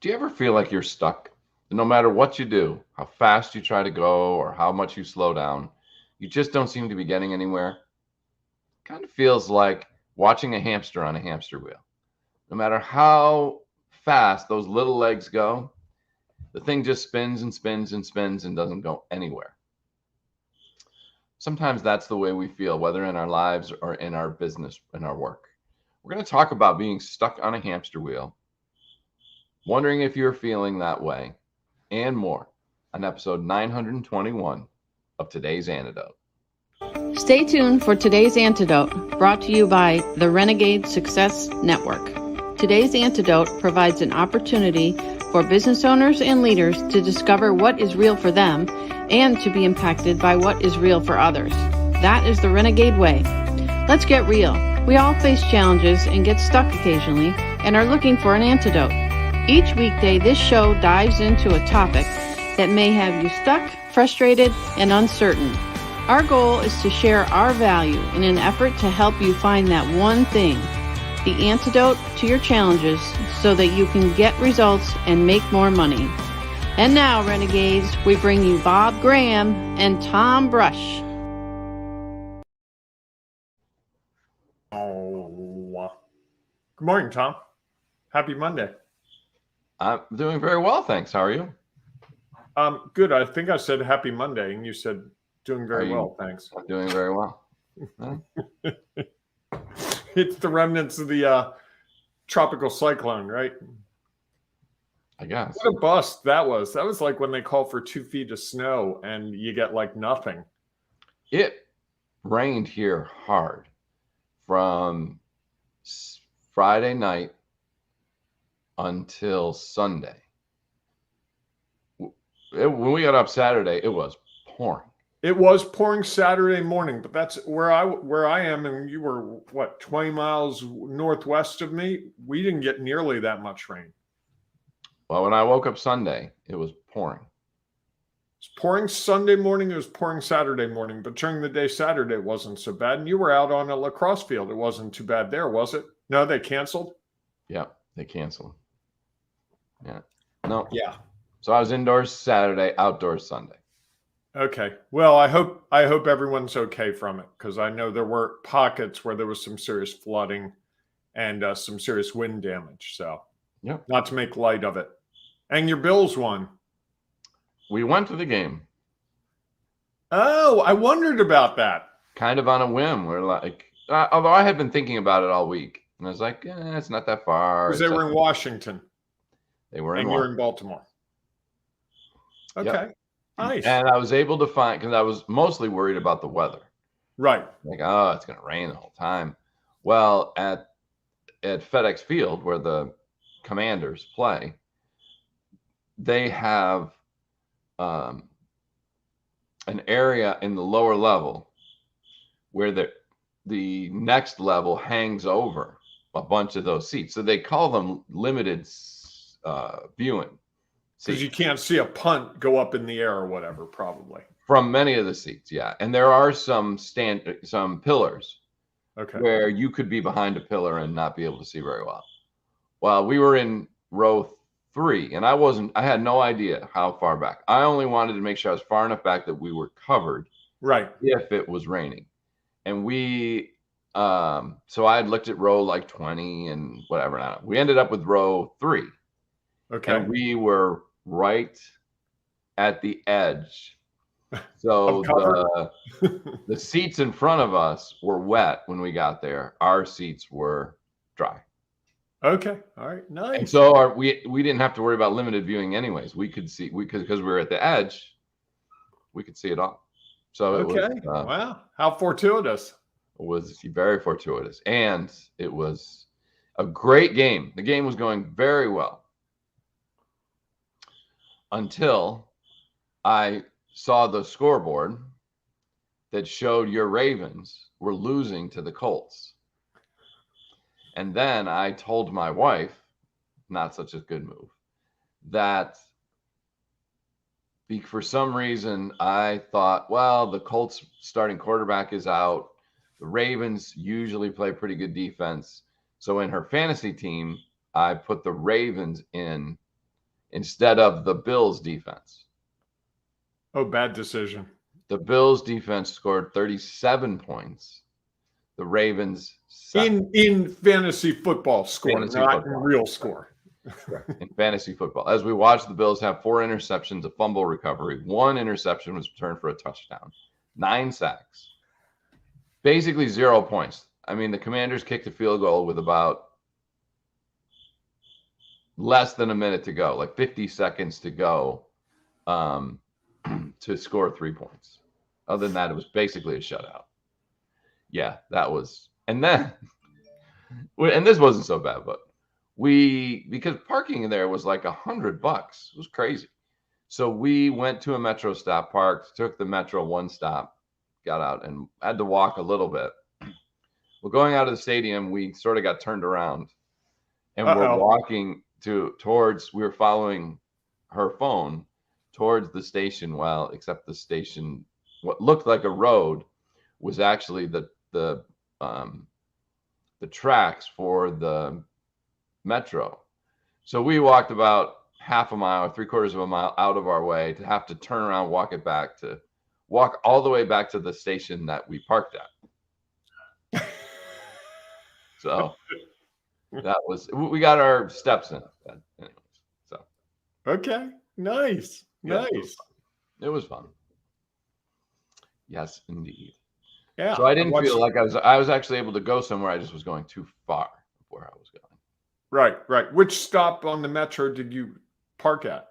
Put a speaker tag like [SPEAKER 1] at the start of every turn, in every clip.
[SPEAKER 1] Do you ever feel like you're stuck? No matter what you do, how fast you try to go or how much you slow down, you just don't seem to be getting anywhere. Kind of feels like watching a hamster on a hamster wheel. No matter how fast those little legs go, the thing just spins and spins and spins and doesn't go anywhere. Sometimes that's the way we feel, whether in our lives or in our business, in our work. We're going to talk about being stuck on a hamster wheel, wondering if you're feeling that way, and more on episode 921 of today's Antidote.
[SPEAKER 2] Stay tuned for today's Antidote, brought to you by the Renegade Success Network. Today's Antidote provides an opportunity for business owners and leaders to discover what is real for them and to be impacted by what is real for others. That is the Renegade way. Let's get real. We all face challenges and get stuck occasionally and are looking for an antidote. Each weekday, this show dives into a topic that may have you stuck, frustrated, and uncertain. Our goal is to share our value in an effort to help you find that one thing, the antidote to your challenges, so that you can get results and make more money. And now, Renegades, we bring you Bob Graham and Tom Brush.
[SPEAKER 3] Oh, good morning, Tom. Happy Monday.
[SPEAKER 1] I'm doing very well, thanks. How are you?
[SPEAKER 3] Good. I think I said happy Monday, and you said doing very well, thanks.
[SPEAKER 1] I'm doing very well.
[SPEAKER 3] It's the remnants of the tropical cyclone, right?
[SPEAKER 1] I guess.
[SPEAKER 3] What a bust that was. That was like when they call for 2 feet of snow and you get like nothing.
[SPEAKER 1] It rained here hard from Friday night until Sunday. When we got up Saturday, it was pouring.
[SPEAKER 3] It was pouring Saturday morning, but that's where I am, and you were, what, 20 miles northwest of me? We didn't get nearly that much rain.
[SPEAKER 1] Well, when I woke up Sunday, it was pouring.
[SPEAKER 3] It was pouring Sunday morning. It was pouring Saturday morning, but during the day Saturday, it wasn't so bad. And you were out on a lacrosse field. It wasn't too bad there, was it? No, they canceled?
[SPEAKER 1] Yeah, they canceled. Yeah. No.
[SPEAKER 3] Yeah.
[SPEAKER 1] So I was indoors Saturday, outdoors Sunday.
[SPEAKER 3] Okay. Well, I hope everyone's okay from it, because I know there were pockets where there was some serious flooding and some serious wind damage. So,
[SPEAKER 1] yeah,
[SPEAKER 3] not to make light of it. And your Bills won.
[SPEAKER 1] We went to the game.
[SPEAKER 3] Oh, I wondered about that.
[SPEAKER 1] Kind of on a whim. We're like, although I had been thinking about it all week, and I was like, it's not that far.
[SPEAKER 3] Because they were in Washington.
[SPEAKER 1] They were
[SPEAKER 3] in Washington. And you're in Baltimore. Okay.
[SPEAKER 1] Yep.
[SPEAKER 3] Nice.
[SPEAKER 1] And I was able to find, because I was mostly worried about the weather.
[SPEAKER 3] Right.
[SPEAKER 1] Like, oh, it's going to rain the whole time. Well, at FedEx Field, where the Commanders play, they have an area in the lower level where the next level hangs over a bunch of those seats. So they call them limited viewing.
[SPEAKER 3] Because you can't see a punt go up in the air or whatever, probably.
[SPEAKER 1] From many of the seats, yeah. And there are some pillars,
[SPEAKER 3] okay,
[SPEAKER 1] where you could be behind a pillar and not be able to see very well. Well, we were in row 3, and I had no idea how far back. I only wanted to make sure I was far enough back that we were covered,
[SPEAKER 3] right,
[SPEAKER 1] if it was raining. And we, so I had looked at row like 20 and whatever. Now we ended up with row 3.
[SPEAKER 3] Okay.
[SPEAKER 1] And we were right at the edge. So the seats in front of us were wet when we got there. Our seats were dry.
[SPEAKER 3] Okay. All right. Nice.
[SPEAKER 1] And so we didn't have to worry about limited viewing anyways. We could see, because we were at the edge, we could see it all. So it was,
[SPEAKER 3] wow. How fortuitous.
[SPEAKER 1] It was very fortuitous. And it was a great game. The game was going very well, until I saw the scoreboard that showed your Ravens were losing to the Colts. And then I told my wife, not such a good move, that for some reason I thought, well, the Colts starting quarterback is out. The Ravens usually play pretty good defense. So in her fantasy team, I put the Ravens in instead of the Bills defense.
[SPEAKER 3] Oh, bad decision.
[SPEAKER 1] The Bills defense scored 37 points. The Ravens 7.
[SPEAKER 3] In fantasy football score,
[SPEAKER 1] Fantasy
[SPEAKER 3] not
[SPEAKER 1] football.
[SPEAKER 3] in real score.
[SPEAKER 1] In fantasy football. As we watched the Bills have 4 interceptions, a fumble recovery. 1 interception was returned for a touchdown. 9 sacks. Basically 0 points. I mean, the Commanders kicked a field goal with about less than a minute to go, like 50 seconds to go, to score 3 points. Other than that, it was basically a shutout. Yeah, that was. And then, and this wasn't so bad, but because parking there was like $100. It was crazy. So we went to a metro stop, parked, took the metro 1 stop, got out, and had to walk a little bit. Well, going out of the stadium, we sort of got turned around, and we're walking towards. We were following her phone towards the station. Well, except the station, what looked like a road, was actually the tracks for the metro. So we walked about half a mile, 3/4 of a mile out of our way to have to turn around, walk all the way back to the station that we parked at. So we got our steps in. Anyways, so
[SPEAKER 3] okay, nice.
[SPEAKER 1] It was fun. Yes, indeed.
[SPEAKER 3] Yeah.
[SPEAKER 1] So I didn't feel like I was actually able to go somewhere. I just was going too far where I was going.
[SPEAKER 3] Right. Which stop on the metro did you park at?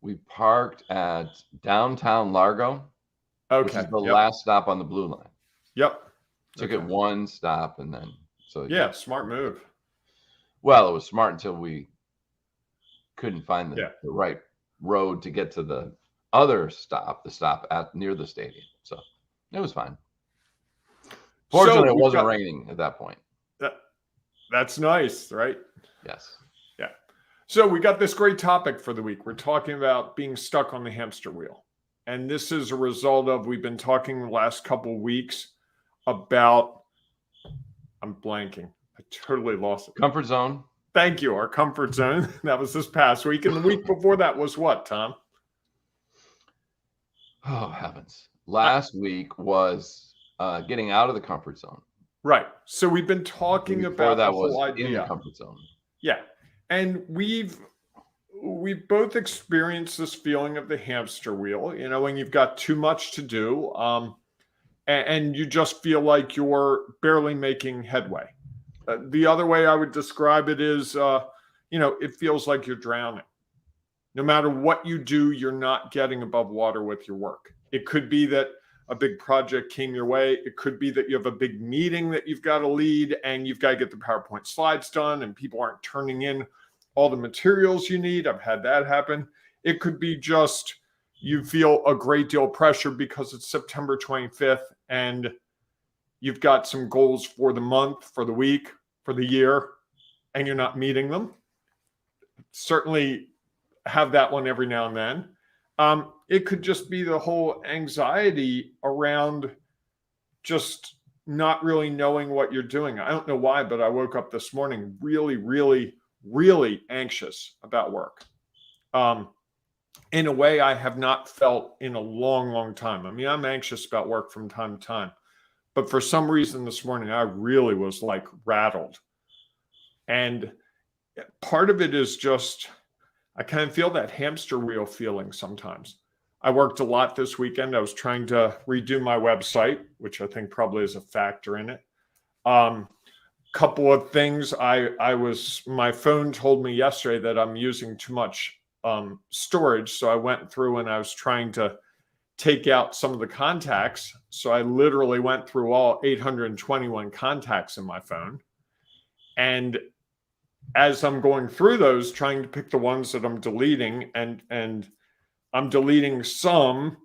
[SPEAKER 1] We parked at downtown Largo.
[SPEAKER 3] Okay.
[SPEAKER 1] Which is the last stop on the blue line.
[SPEAKER 3] Yep.
[SPEAKER 1] Took it 1 stop and then. So
[SPEAKER 3] yeah, smart move.
[SPEAKER 1] Well, it was smart until we couldn't find the right road to get to the other stop, near the stadium. So it was fine. Fortunately, it wasn't raining at that point.
[SPEAKER 3] That's nice, right?
[SPEAKER 1] Yes.
[SPEAKER 3] Yeah. So we got this great topic for the week. We're talking about being stuck on the hamster wheel. And this is a result of, we've been talking the last couple of weeks about, I'm blanking. I totally lost it.
[SPEAKER 1] Comfort zone.
[SPEAKER 3] Thank you. Our comfort zone. That was this past week. And the week before that was what, Tom?
[SPEAKER 1] Oh, heavens. Last week was getting out of the comfort zone.
[SPEAKER 3] Right. So we've been talking about
[SPEAKER 1] that
[SPEAKER 3] the whole
[SPEAKER 1] was
[SPEAKER 3] idea.
[SPEAKER 1] In the comfort zone.
[SPEAKER 3] Yeah. And we've both experienced this feeling of the hamster wheel, when you've got too much to do, and you just feel like you're barely making headway. The other way I would describe it is, it feels like you're drowning. No matter what you do, you're not getting above water with your work. It could be that a big project came your way. It could be that you have a big meeting that you've got to lead and you've got to get the PowerPoint slides done and people aren't turning in all the materials you need. I've had that happen. It could be just you feel a great deal of pressure because it's September 25th and you've got some goals for the month, for the week, for the year, and you're not meeting them. Certainly have that one every now and then. It could just be the whole anxiety around just not really knowing what you're doing. I don't know why, but I woke up this morning really, really, really anxious about work. In a way I have not felt in a long, long time. I mean, I'm anxious about work from time to time, but for some reason this morning, I really was like rattled. And part of it is just, I kind of feel that hamster wheel feeling sometimes. I worked a lot this weekend. I was trying to redo my website, which I think probably is a factor in it. Couple of things. My phone told me yesterday that I'm using too much storage. So I went through and I was trying to take out some of the contacts. So I literally went through all 821 contacts in my phone. And as I'm going through those, trying to pick the ones that I'm deleting, and I'm deleting some,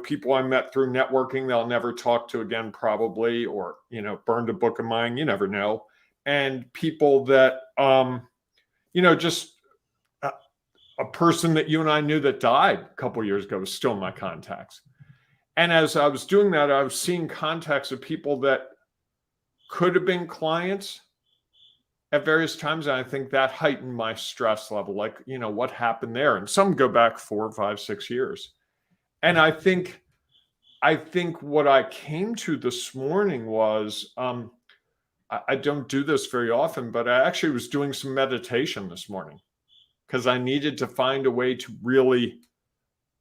[SPEAKER 3] people I met through networking that I'll never talk to again, probably, or, burned a book of mine, you never know. And people that, just a person that you and I knew that died a couple of years ago was still in my contacts. And as I was doing that, I was seeing contacts of people that could have been clients, at various times, and I think that heightened my stress level. Like, what happened there? And some go back 4, 5, 6 years. And I think what I came to this morning was, I don't do this very often, but I actually was doing some meditation this morning because I needed to find a way to really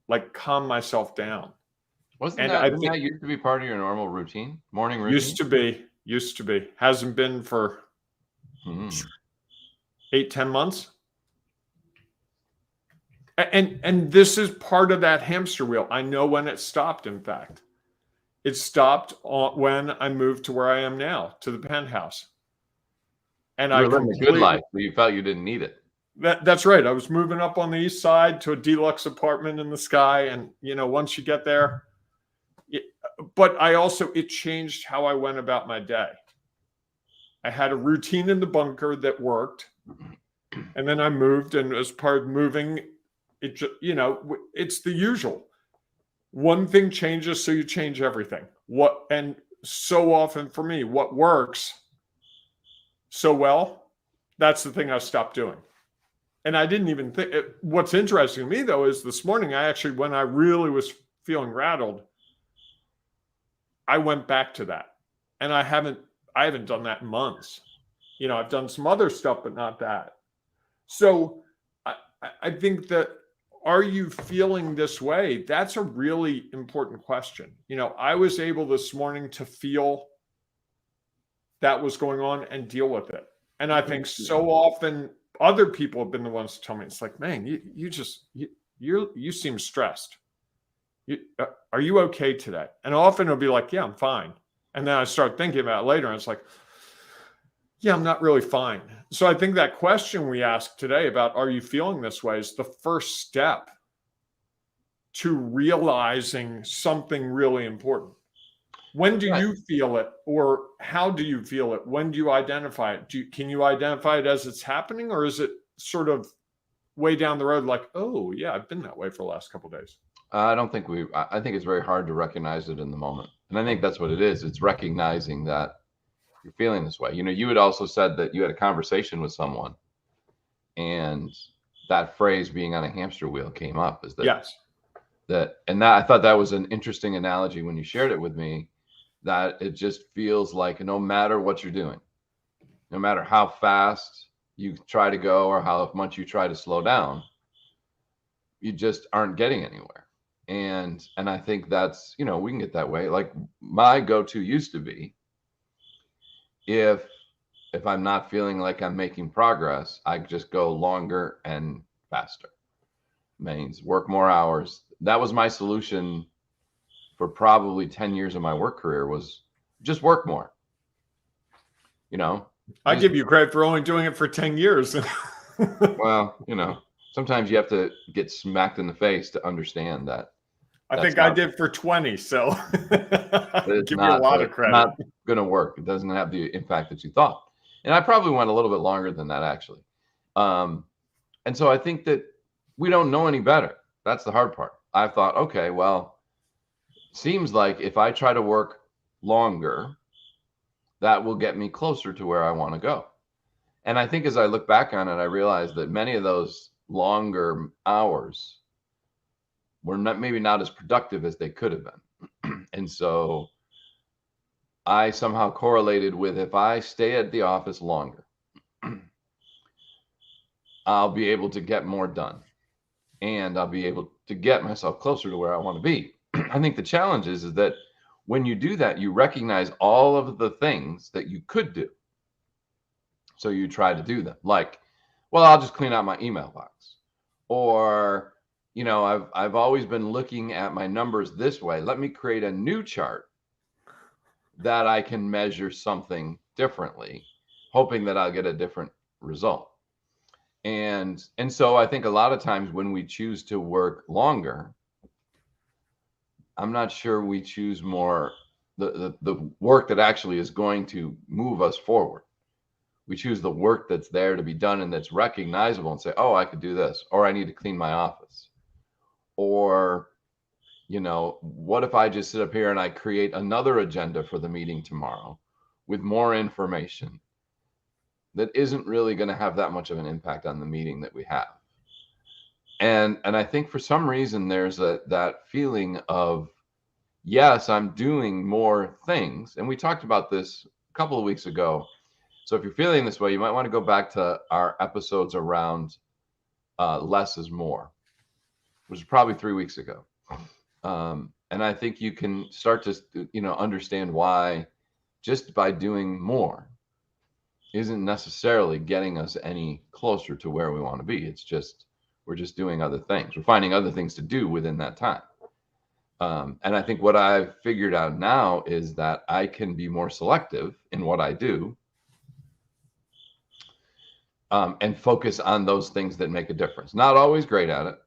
[SPEAKER 3] like calm myself down.
[SPEAKER 1] Wasn't
[SPEAKER 3] And
[SPEAKER 1] that
[SPEAKER 3] I
[SPEAKER 1] didn't
[SPEAKER 3] think
[SPEAKER 1] that used to be part of your normal routine, morning routine?
[SPEAKER 3] used to be, hasn't been for
[SPEAKER 1] Mhm.
[SPEAKER 3] 8, 10 months. And this is part of that hamster wheel. I know when it stopped. In fact, it stopped when I moved to where I am now, to the penthouse. And
[SPEAKER 1] You
[SPEAKER 3] I
[SPEAKER 1] were living a good
[SPEAKER 3] completely,
[SPEAKER 1] life, but you felt you didn't need it.
[SPEAKER 3] that's right. I was moving up on the east side to a deluxe apartment in the sky. And, once you get there, but it changed how I went about my day. I had a routine in the bunker that worked. And then I moved, and as part of moving, it's the usual. One thing changes, so you change everything. And so often for me, what works so well, that's the thing I stopped doing. And I didn't even think what's interesting to me though is this morning, when I really was feeling rattled, I went back to that. And I haven't done that in months. I've done some other stuff, but not that. So I think that, are you feeling this way? That's a really important question. I was able this morning to feel that was going on and deal with it. And I think so often other people have been the ones to tell me, it's like, man, you seem stressed. Are you okay today? And often it'll be like, yeah, I'm fine. And then I start thinking about it later, and it's like, yeah, I'm not really fine. So I think that question we asked today about, are you feeling this way, is the first step to realizing something really important. When do you feel it, or how do you feel it? When do you identify it? Can you identify it as it's happening, or is it sort of way down the road, like, oh yeah, I've been that way for the last couple of days?
[SPEAKER 1] I don't think I think it's very hard to recognize it in the moment. And I think that's what it is. It's recognizing that you're feeling this way. You had also said that you had a conversation with someone, and that phrase being on a hamster wheel came up. Is that
[SPEAKER 3] yes?
[SPEAKER 1] I thought that was an interesting analogy when you shared it with me, that it just feels like no matter what you're doing, no matter how fast you try to go or how much you try to slow down, you just aren't getting anywhere. And I think that's, we can get that way. Like my go-to used to be, if I'm not feeling like I'm making progress, I just go longer and faster. Means work more hours. That was my solution for probably 10 years of my work career, was just work more.
[SPEAKER 3] I give you credit for only doing it for 10 years.
[SPEAKER 1] Well, sometimes you have to get smacked in the face to understand that.
[SPEAKER 3] I think I did for 20, so give you a lot of credit.
[SPEAKER 1] Not going to work. It doesn't have the impact that you thought. And I probably went a little bit longer than that, actually. And so I think that we don't know any better. That's the hard part. I thought, okay, well, seems like if I try to work longer, that will get me closer to where I want to go. And I think as I look back on it, I realized that many of those longer hours were maybe not as productive as they could have been. And so I somehow correlated with, if I stay at the office longer, I'll be able to get more done, and I'll be able to get myself closer to where I want to be. I think the challenge is that when you do that, you recognize all of the things that you could do. So you try to do them, like, well, I'll just clean out my email box, or, I've always been looking at my numbers this way. Let me create a new chart that I can measure something differently, hoping that I'll get a different result. And so I think a lot of times when we choose to work longer, I'm not sure we choose more the work that actually is going to move us forward. We choose the work that's there to be done and that's recognizable, and say, oh, I could do this, or I need to clean my office. Or, what if I just sit up here and I create another agenda for the meeting tomorrow with more information? that isn't really going to have that much of an impact on the meeting that we have. And I think for some reason there's that feeling of, yes, I'm doing more things. And we talked about this a couple of weeks ago. So if you're feeling this way, you might want to go back to our episodes around less is more, which was probably 3 weeks ago. And I think you can start to, understand why just by doing more isn't necessarily getting us any closer to where we want to be. It's just, we're just doing other things. We're finding other things to do within that time. And I think what I've figured out now is that I can be more selective in what I do, and focus on those things that make a difference. Not always great at it.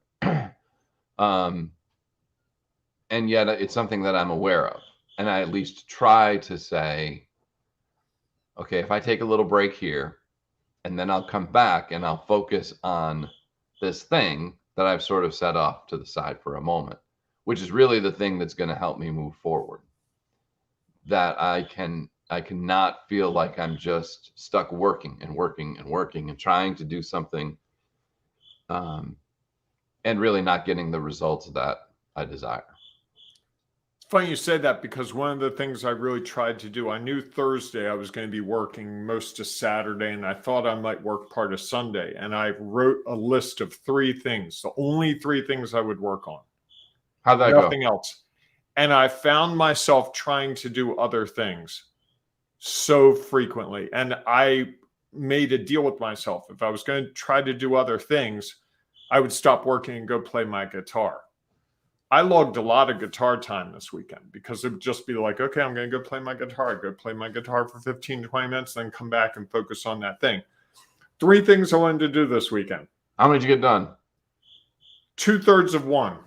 [SPEAKER 1] And yet it's something that I'm aware of. And I at least try to say, okay, if I take a little break here and then I'll come back and I'll focus on this thing that I've sort of set off to the side for a moment, which is really the thing that's going to help me move forward. That I cannot feel like I'm just stuck working and trying to do something, and really not getting the results that I desire.
[SPEAKER 3] It's funny you said that, because one of the things I really tried to do, I knew Thursday I was going to be working most of Saturday, and I thought I might work part of Sunday. And I wrote a list of 3 things, the only 3 things I would work on.
[SPEAKER 1] How'd that go?
[SPEAKER 3] Nothing else. And I found myself trying to do other things so frequently. And I made a deal with myself. If I was going to try to do other things, I would stop working and go play my guitar. I logged a lot of guitar time this weekend, because it would just be like, okay, I'm going to go play my guitar. I'd go play my guitar for 15, 20 minutes, then come back and focus on that thing. 3 things I wanted to do this weekend.
[SPEAKER 1] How many did you get done?
[SPEAKER 3] 2/3 of one.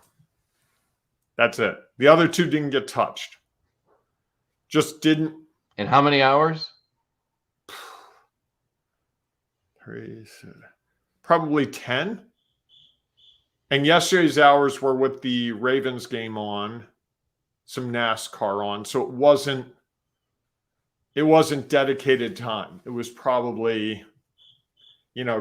[SPEAKER 3] That's it. The other 2 didn't get touched. Just didn't.
[SPEAKER 1] In how many hours?
[SPEAKER 3] Probably 10. And yesterday's hours were with the Ravens game on, some NASCAR on. So it wasn't dedicated time. It was probably,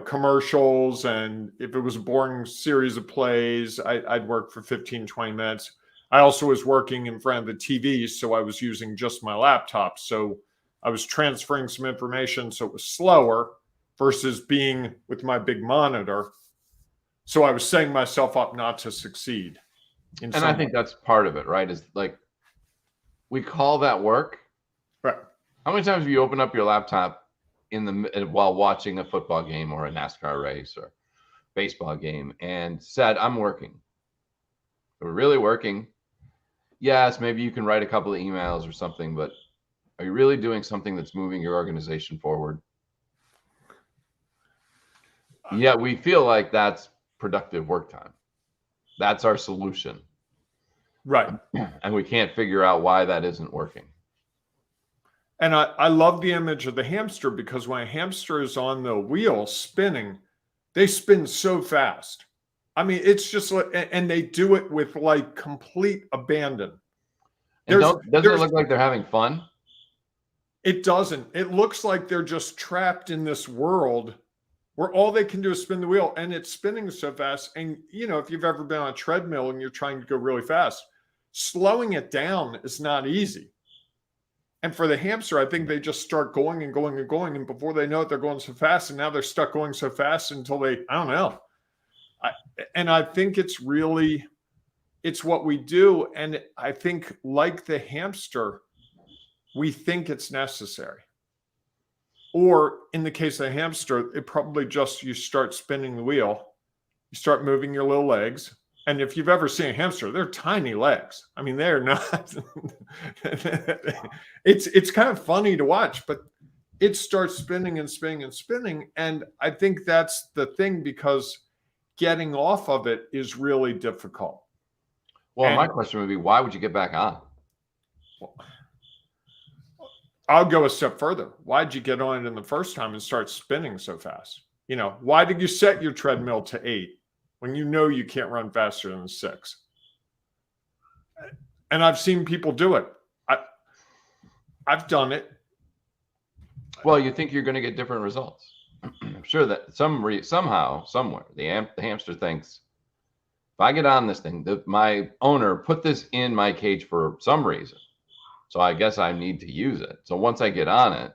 [SPEAKER 3] commercials. And if it was a boring series of plays, I'd work for 15, 20 minutes. I also was working in front of the TV, so I was using just my laptop. So I was transferring some information, so it was slower versus being with my big monitor. So I was setting myself up not to succeed.
[SPEAKER 1] And I think that's part of it, right? Is like, we call that work.
[SPEAKER 3] Right.
[SPEAKER 1] How many times have you opened up your laptop while watching a football game or a NASCAR race or baseball game and said, I'm working? We're really working. Yes, maybe you can write a couple of emails or something, but are you really doing something that's moving your organization forward? Yeah, we feel like that's productive work time. That's our solution.
[SPEAKER 3] Right.
[SPEAKER 1] And we can't figure out why that isn't working.
[SPEAKER 3] And I love the image of the hamster, because when a hamster is on the wheel spinning, they spin so fast. I mean, it's just like, and they do it with like complete abandon.
[SPEAKER 1] And doesn't it look like they're having fun?
[SPEAKER 3] It doesn't. It looks like they're just trapped in this world where all they can do is spin the wheel, and it's spinning so fast. And, if you've ever been on a treadmill and you're trying to go really fast, slowing it down is not easy. And for the hamster, I think they just start going and going and going. And before they know it, they're going so fast. And now they're stuck going so fast until I don't know. And I think it's what we do. And I think, like the hamster, we think it's necessary. Or in the case of the hamster, it probably just, you start spinning the wheel, you start moving your little legs. And if you've ever seen a hamster, they're tiny legs. I mean, they're not, it's kind of funny to watch, but it starts spinning and spinning and spinning. And I think that's the thing, because getting off of it is really difficult.
[SPEAKER 1] Well, my question would be, why would you get back on?
[SPEAKER 3] I'll go a step further. Why'd you get on it in the first time and start spinning so fast? Why did you set your treadmill to 8 when you can't run faster than 6? And I've seen people do it. I've done it.
[SPEAKER 1] Well, you think you're going to get different results. I'm sure that somehow, somewhere, the hamster thinks, if I get on this thing, my owner put this in my cage for some reason. So I guess I need to use it. So once I get on it,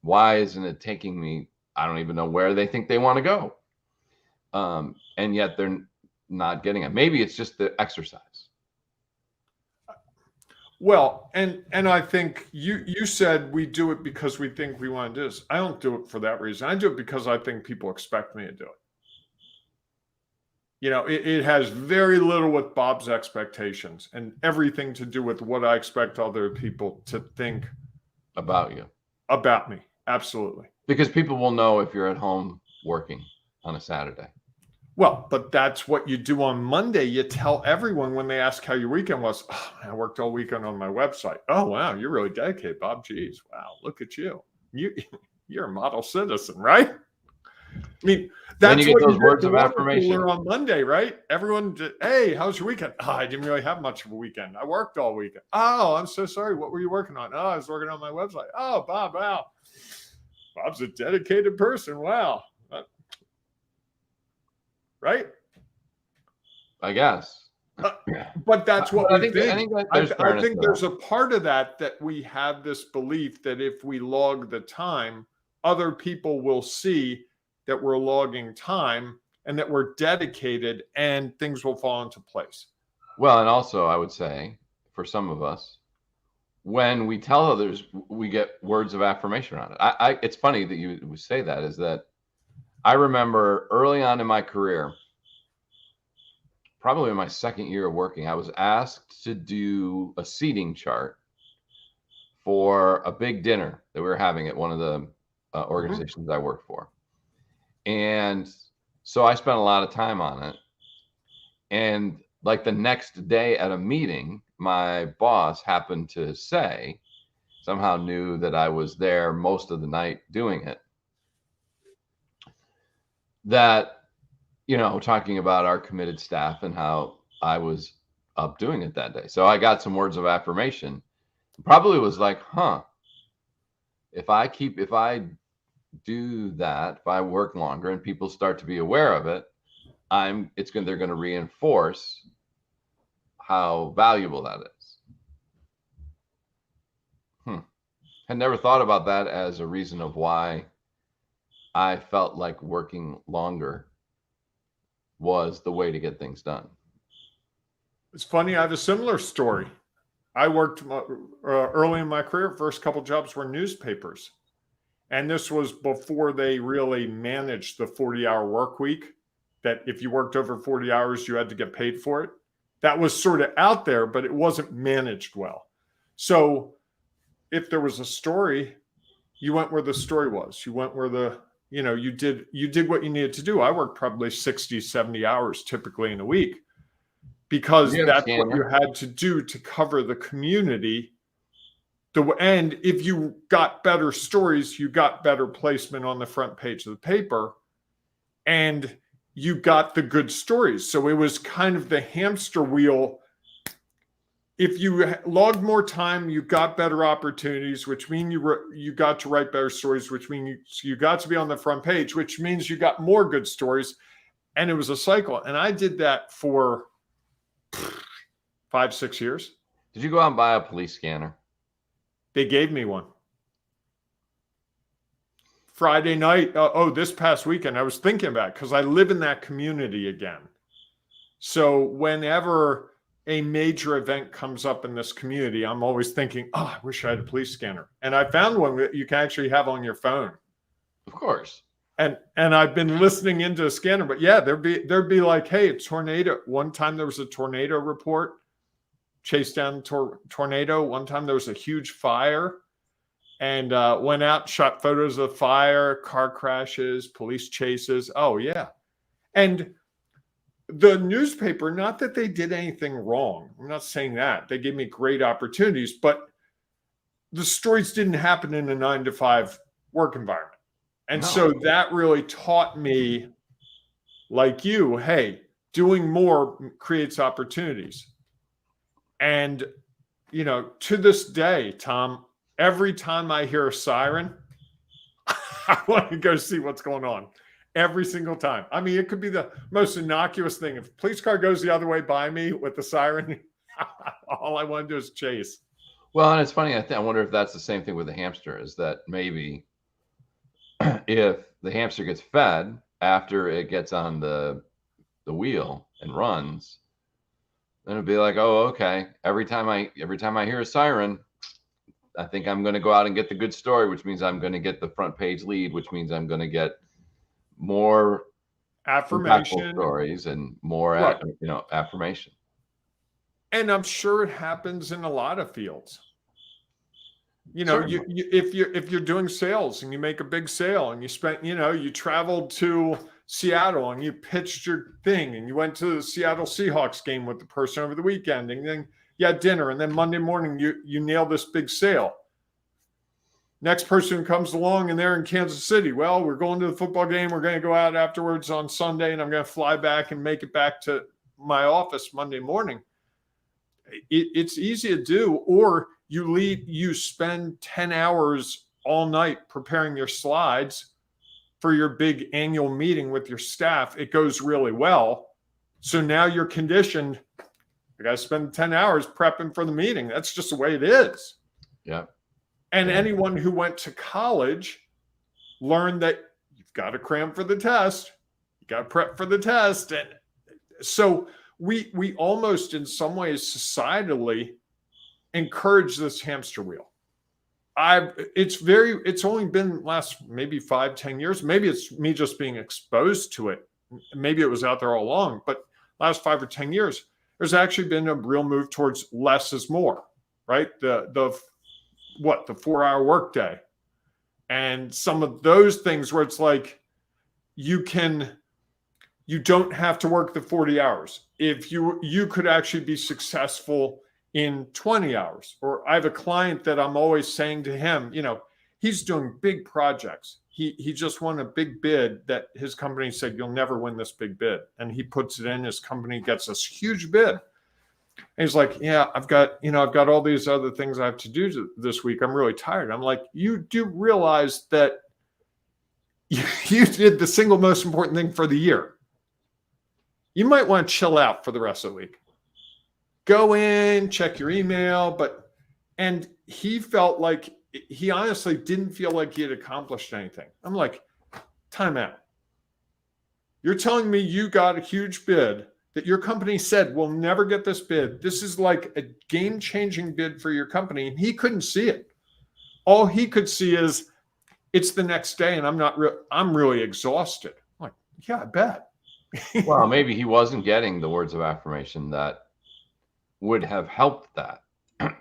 [SPEAKER 1] why isn't it taking me? I don't even know where they think they want to go. And yet they're not getting it. Maybe it's just the exercise.
[SPEAKER 3] Well, and I think you said we do it because we think we want to do this. I don't do it for that reason. I do it because I think people expect me to do it. You know, it has very little with Bob's expectations and everything to do with what I expect other people to think
[SPEAKER 1] about you,
[SPEAKER 3] about me. Absolutely.
[SPEAKER 1] Because people will know if you're at home working on a Saturday.
[SPEAKER 3] Well, but that's what you do on Monday. You tell everyone when they ask how your weekend was. Oh, I worked all weekend on my website. Oh, wow. You're really dedicated, Bob. Geez. Wow. Look at you. You're a model citizen, right? I mean, that's
[SPEAKER 1] you
[SPEAKER 3] what
[SPEAKER 1] get those words of affirmation
[SPEAKER 3] on Monday, right? Everyone, hey, how's your weekend? Oh, I didn't really have much of a weekend. I worked all weekend. Oh, I'm so sorry. What were you working on? Oh, I was working on my website. Oh, Bob, wow. Bob's a dedicated person. Wow. Right?
[SPEAKER 1] I guess.
[SPEAKER 3] But that's what we think. I think there's a part of that we have this belief that if we log the time, other people will see that we're logging time and that we're dedicated and things will fall into place.
[SPEAKER 1] Well, and also I would say for some of us, when we tell others, we get words of affirmation on it. It's funny that you would say that, is that I remember early on in my career, probably in my second year of working, I was asked to do a seating chart for a big dinner that we were having at one of the organizations I worked for. And so I spent a lot of time on it. And like the next day at a meeting, my boss happened to say, somehow knew that I was there most of the night doing it, that, you know, talking about our committed staff and how I was up doing it that day. So I got some words of affirmation. Probably was like, if I do that, if I work longer and people start to be aware of it, they're going to reinforce how valuable that is. I never thought about that as a reason of why I felt like working longer was the way to get things done.
[SPEAKER 3] It's funny. I have a similar story. I worked early in my career. First couple jobs were newspapers. And this was before they really managed the 40-hour work week, that if you worked over 40 hours, you had to get paid for it. That was sort of out there, but it wasn't managed well. So if there was a story, you went where the story was. You went where you did what you needed to do. I worked probably 60, 70 hours typically in a week because that's what you had to do to cover the community. And if you got better stories, you got better placement on the front page of the paper and you got the good stories. So it was kind of the hamster wheel. If you logged more time, you got better opportunities, which means you got to write better stories, which means you got to be on the front page, which means you got more good stories. And it was a cycle. And I did that for 5-6 years.
[SPEAKER 1] Did you go out and buy a police scanner?
[SPEAKER 3] They gave me one. Friday night, this past weekend, I was thinking about it because I live in that community again. So whenever a major event comes up in this community, I'm always thinking, I wish I had a police scanner. And I found one that you can actually have on your phone.
[SPEAKER 1] Of course.
[SPEAKER 3] And I've been listening into a scanner, but yeah, there'd be like, hey, a tornado. One time there was a tornado report, chased down tornado. One time there was a huge fire and went out, shot photos of fire, car crashes, police chases. Oh yeah. And the newspaper, not that they did anything wrong. I'm not saying that. They gave me great opportunities, but the stories didn't happen in a 9-to-5 work environment. And so that really taught me, like you, hey, doing more creates opportunities. And, to this day, Tom, every time I hear a siren, I want to go see what's going on. Every single time. I mean, it could be the most innocuous thing. If a police car goes the other way by me with the siren, all I want to do is chase.
[SPEAKER 1] Well, and it's funny. I wonder if that's the same thing with the hamster. Is that maybe if the hamster gets fed after it gets on the wheel and runs, then it'd be like, oh, okay. Every time I hear a siren, I think I'm going to go out and get the good story, which means I'm going to get the front page lead, which means I'm going to get more
[SPEAKER 3] affirmation
[SPEAKER 1] stories and more, affirmation.
[SPEAKER 3] And I'm sure it happens in a lot of fields. You know, if you're doing sales and you make a big sale and you spent, you traveled to Seattle and you pitched your thing and you went to the Seattle Seahawks game with the person over the weekend and then you had dinner and then Monday morning you nailed this big sale. Next person comes along and they're in Kansas City. Well, we're going to the football game. We're going to go out afterwards on Sunday and I'm going to fly back and make it back to my office Monday morning. It's easy to do, or you spend 10 hours all night preparing your slides for your big annual meeting with your staff. It goes really well. So now you're conditioned. I got to spend 10 hours prepping for the meeting. That's just the way it is.
[SPEAKER 1] Yeah.
[SPEAKER 3] And anyone who went to college learned that you've got to cram for the test. You got to prep for the test. And so we almost in some ways societally encourage this hamster wheel. It's only been last maybe 5-10 years. Maybe it's me just being exposed to it. Maybe it was out there all along, but last 5 or 10 years, there's actually been a real move towards less is more, right? The 4-hour workday. And some of those things where it's like, you don't have to work the 40 hours. If you could actually be successful in 20 hours. Or I have a client that I'm always saying to him, he's doing big projects. He just won a big bid that his company said, you'll never win this big bid. And he puts it in, his company gets this huge bid. And he's like, yeah, I've got all these other things I have to do this week. I'm really tired. I'm like, you do realize that you did the single most important thing for the year. You might want to chill out for the rest of the week. Go in, check your email, and he felt like he honestly didn't feel like he had accomplished anything. I'm like, time out. You're telling me you got a huge bid that your company said we'll never get this bid. This is like a game-changing bid for your company, and he couldn't see it. All he could see is it's the next day, and I'm really exhausted. I'm like, yeah, I bet.
[SPEAKER 1] Well, maybe he wasn't getting the words of affirmation that would have helped that.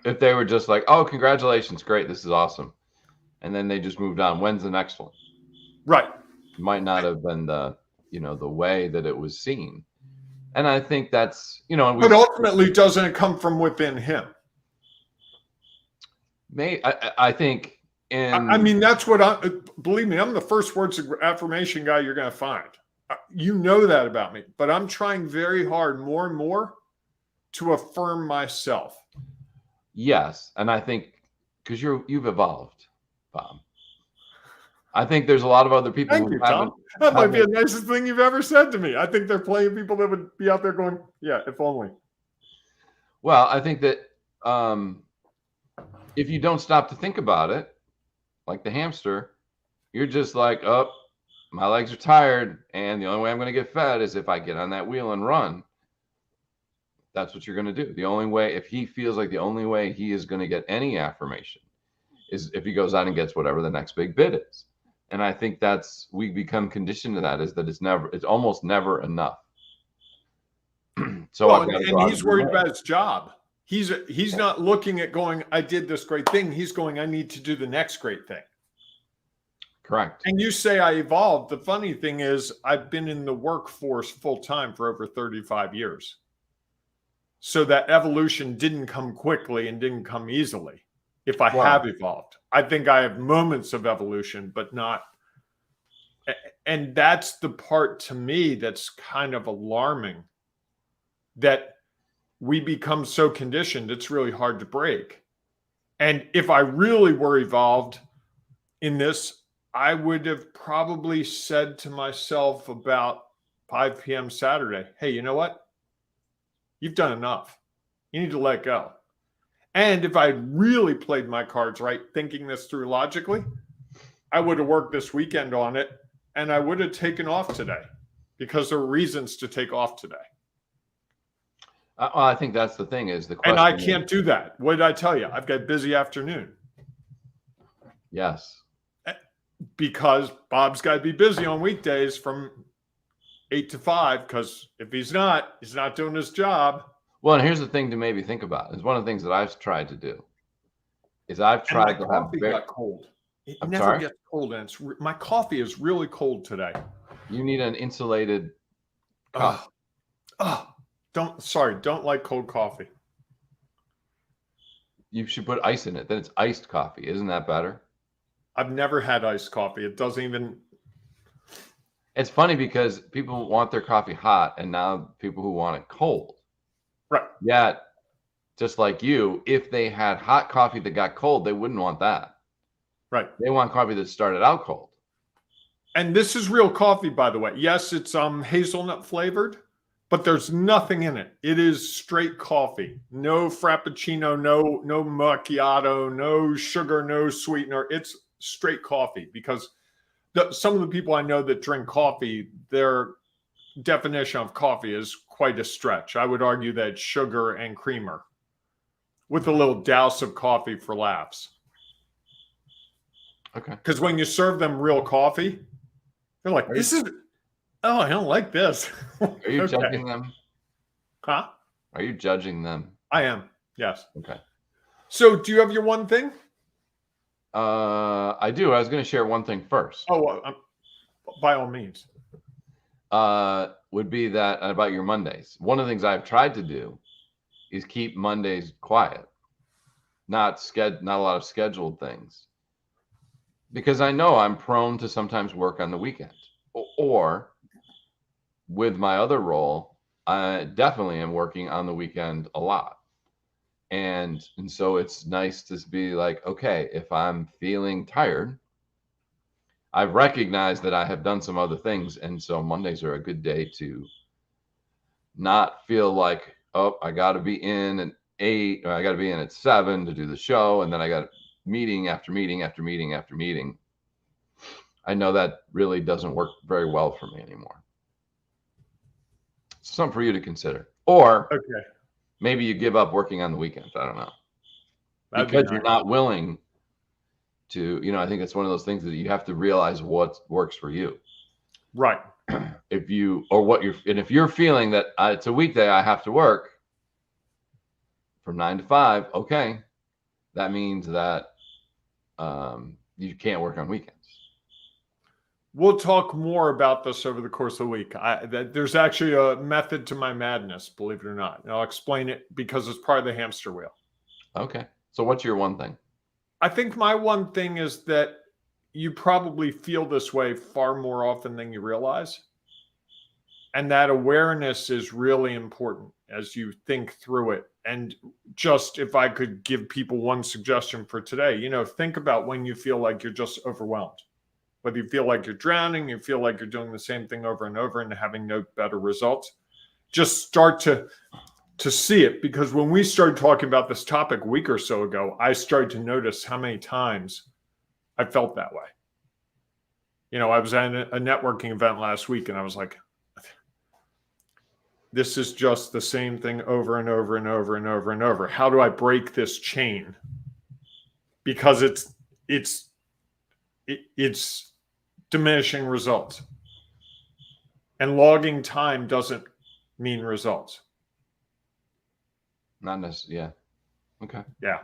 [SPEAKER 1] If they were just like, oh, congratulations, great, this is awesome. And then they just moved on. When's the next one?
[SPEAKER 3] Right.
[SPEAKER 1] It might not have been the way that it was seen. And I think that's,
[SPEAKER 3] but ultimately, doesn't it come from within him?
[SPEAKER 1] I think
[SPEAKER 3] that's what believe me, I'm the first words of affirmation guy you're going to find. You know that about me, but I'm trying very hard more and more to affirm myself.
[SPEAKER 1] Yes. And I think because you've evolved, Bob. I think there's a lot of other people.
[SPEAKER 3] Thank you, Tom. That might be the nicest thing you've ever said to me. I think there are plenty of people that would be out there going, yeah, if only.
[SPEAKER 1] Well, I think that if you don't stop to think about it, like the hamster, you're just like, oh, my legs are tired, and the only way I'm going to get fed is if I get on that wheel and run. That's what you're going to do. The only way, if he feels like the only way he is going to get any affirmation is if he goes out and gets whatever the next big bid is. And I think we become conditioned to that, is that it's almost never enough. So
[SPEAKER 3] and he's worried about his job. He's not looking at going, I did this great thing. He's going, I need to do the next great thing.
[SPEAKER 1] Correct.
[SPEAKER 3] And you say I evolved. The funny thing is I've been in the workforce full time for over 35 years. So that evolution didn't come quickly and didn't come easily. If I have evolved, I think I have moments of evolution, but not. And that's the part to me that's kind of alarming, that we become so conditioned, it's really hard to break. And if I really were evolved in this, I would have probably said to myself about 5 p.m. Saturday, hey, you know what? You've done enough. You need to let go. And if I really played my cards right, thinking this through logically, I would have worked this weekend on it and I would have taken off today because there are reasons to take off today.
[SPEAKER 1] I think that's the thing is the question.
[SPEAKER 3] And I can't do that. What did I tell you? I've got a busy afternoon.
[SPEAKER 1] Yes.
[SPEAKER 3] Because Bob's got to be busy on weekdays from 8 to 5, because if he's not doing his job.
[SPEAKER 1] Well, and here's the thing to maybe think about. Is one of the things that I've tried to do is I've tried to have.
[SPEAKER 3] Coffee got cold. It
[SPEAKER 1] I'm
[SPEAKER 3] never
[SPEAKER 1] sorry?
[SPEAKER 3] gets cold, and my coffee is really cold today.
[SPEAKER 1] You need an insulated cup.
[SPEAKER 3] Don't like cold coffee.
[SPEAKER 1] You should put ice in it. Then it's iced coffee. Isn't that better?
[SPEAKER 3] I've never had iced coffee. It doesn't even.
[SPEAKER 1] It's funny because people want their coffee hot, and now people who want it cold.
[SPEAKER 3] Right.
[SPEAKER 1] Yet, just like you, if they had hot coffee that got cold, they wouldn't want that.
[SPEAKER 3] Right.
[SPEAKER 1] They want coffee that started out cold.
[SPEAKER 3] And this is real coffee, by the way. Yes, it's hazelnut flavored, but there's nothing in it. It is straight coffee. No frappuccino, no macchiato, no sugar, no sweetener. It's straight coffee, because some of the people I know that drink coffee, their definition of coffee is quite a stretch. I would argue that it's sugar and creamer with a little douse of coffee for laughs.
[SPEAKER 1] Okay.
[SPEAKER 3] Because when you serve them real coffee, they're like, I don't like this.
[SPEAKER 1] Are you judging them?
[SPEAKER 3] Huh?
[SPEAKER 1] Are you judging them?
[SPEAKER 3] I am. Yes.
[SPEAKER 1] Okay.
[SPEAKER 3] So do you have your one thing?
[SPEAKER 1] I do. I was going to share one thing first.
[SPEAKER 3] Oh, by all means.
[SPEAKER 1] Would be that about your Mondays. One of the things I've tried to do is keep Mondays quiet, not a lot of scheduled things, because I know I'm prone to sometimes work on the weekend, or with my other role, I definitely am working on the weekend a lot. And so it's nice to be like, okay, if I'm feeling tired, I've recognized that I have done some other things. And so Mondays are a good day to not feel like, oh, I got to be in at 8, or I got to be in at 7 to do the show. And then I got meeting after meeting after meeting after meeting. I know that really doesn't work very well for me anymore. Something for you to consider. Or
[SPEAKER 3] Okay.
[SPEAKER 1] maybe you give up working on the weekends. I don't know.
[SPEAKER 3] That'd
[SPEAKER 1] Because
[SPEAKER 3] be
[SPEAKER 1] you're
[SPEAKER 3] nice.
[SPEAKER 1] not willing to, I think it's one of those things that you have to realize what works for you.
[SPEAKER 3] Right.
[SPEAKER 1] If you're feeling that it's a weekday, I have to work from 9 to 5. Okay. That means that you can't work on weekends.
[SPEAKER 3] We'll talk more about this over the course of the week. There's actually a method to my madness, believe it or not. And I'll explain it because it's part of the hamster wheel.
[SPEAKER 1] Okay. So what's your one thing?
[SPEAKER 3] I think my one thing is that you probably feel this way far more often than you realize. And that awareness is really important as you think through it. And just if I could give people one suggestion for today, think about when you feel like you're just overwhelmed. Whether you feel like you're drowning, you feel like you're doing the same thing over and over and having no better results, just start to see it. Because when we started talking about this topic a week or so ago, I started to notice how many times I felt that way. I was at a networking event last week and I was like, this is just the same thing over and over and over and over and over. How do I break this chain? Because it's diminishing results. And logging time doesn't mean results.
[SPEAKER 1] Not necessarily. Yeah. Okay.
[SPEAKER 3] Yeah.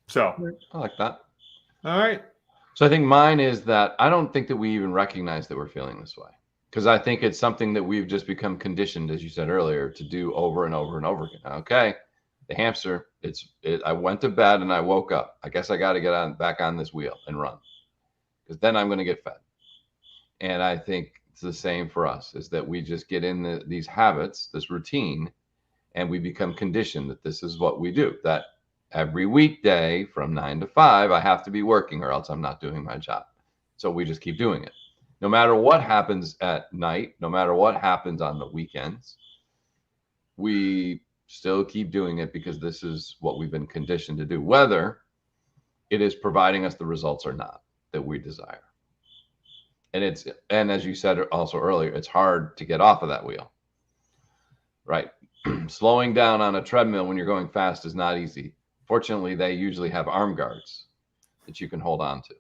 [SPEAKER 3] So
[SPEAKER 1] I like that.
[SPEAKER 3] All right.
[SPEAKER 1] So I think mine is that I don't think that we even recognize that we're feeling this way, because I think it's something that we've just become conditioned, as you said earlier, to do over and over and over again. Okay. The hamster, I went to bed and I woke up. I guess I got to get back on this wheel and run, because then I'm going to get fed. And I think it's the same for us, is that we just get in these habits, this routine, and we become conditioned that this is what we do, that every weekday from 9 to 5, I have to be working or else I'm not doing my job. So we just keep doing it. No matter what happens at night, no matter what happens on the weekends, we still keep doing it because this is what we've been conditioned to do, whether it is providing us the results or not that we desire. And as you said also earlier, it's hard to get off of that wheel, right? Slowing down on a treadmill when you're going fast is not easy. Fortunately, they usually have arm guards that you can hold on to.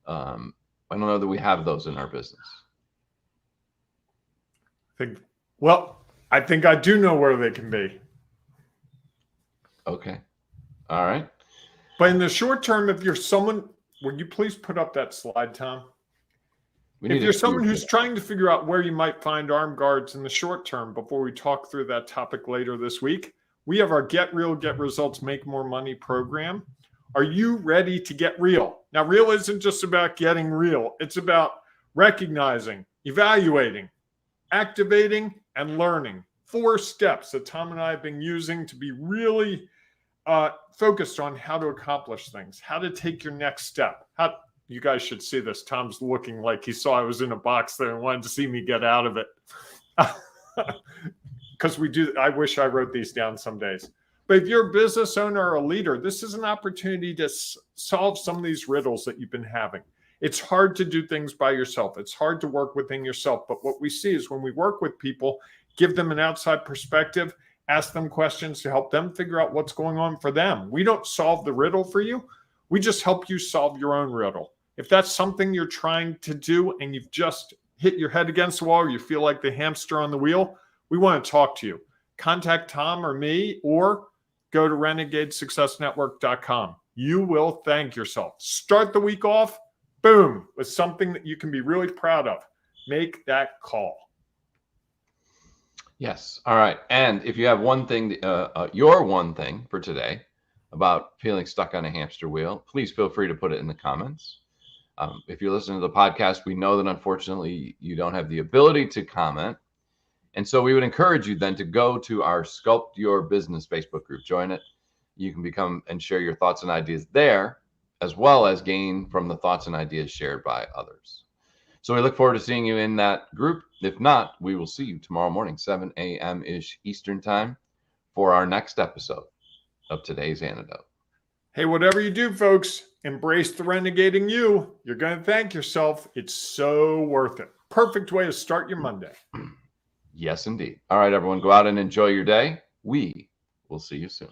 [SPEAKER 1] I don't know that we have those in our business.
[SPEAKER 3] I think I do know where they can be.
[SPEAKER 1] Okay. All right.
[SPEAKER 3] But in the short term, if you're someone, would you please put up that slide, Tom? If you're someone who's trying to figure out where you might find arm guards in the short term before we talk through that topic later this week, we have our Get Real, Get Results, Make More Money program. Are you ready to get real? Now, real isn't just about getting real. It's about recognizing, evaluating, activating, and learning. 4 steps that Tom and I have been using to be really focused on how to accomplish things, how to take your next step. You guys should see this. Tom's looking like he saw I was in a box there and wanted to see me get out of it. Because I wish I wrote these down some days. But if you're a business owner or a leader, this is an opportunity to solve some of these riddles that you've been having. It's hard to do things by yourself. It's hard to work within yourself. But what we see is when we work with people, give them an outside perspective, ask them questions to help them figure out what's going on for them. We don't solve the riddle for you. We just help you solve your own riddle. If that's something you're trying to do and you've just hit your head against the wall or you feel like the hamster on the wheel, we want to talk to you. Contact Tom or me or go to renegadesuccessnetwork.com. You will thank yourself. Start the week off, boom, with something that you can be really proud of. Make that call.
[SPEAKER 1] Yes. All right. And if you have one thing, your one thing for today about feeling stuck on a hamster wheel, please feel free to put it in the comments. If you're listening to the podcast, we know that unfortunately you don't have the ability to comment. And so we would encourage you then to go to our Sculpt Your Business Facebook group. Join it. You can become and share your thoughts and ideas there, as well as gain from the thoughts and ideas shared by others. So we look forward to seeing you in that group. If not, we will see you tomorrow morning, 7 a.m.-ish Eastern time for our next episode of Today's Antidote.
[SPEAKER 3] Hey, whatever you do, folks, embrace the renegading you. You're going to thank yourself. It's so worth it. Perfect way to start your Monday.
[SPEAKER 1] Yes, indeed. All right, everyone, go out and enjoy your day. We will see you soon.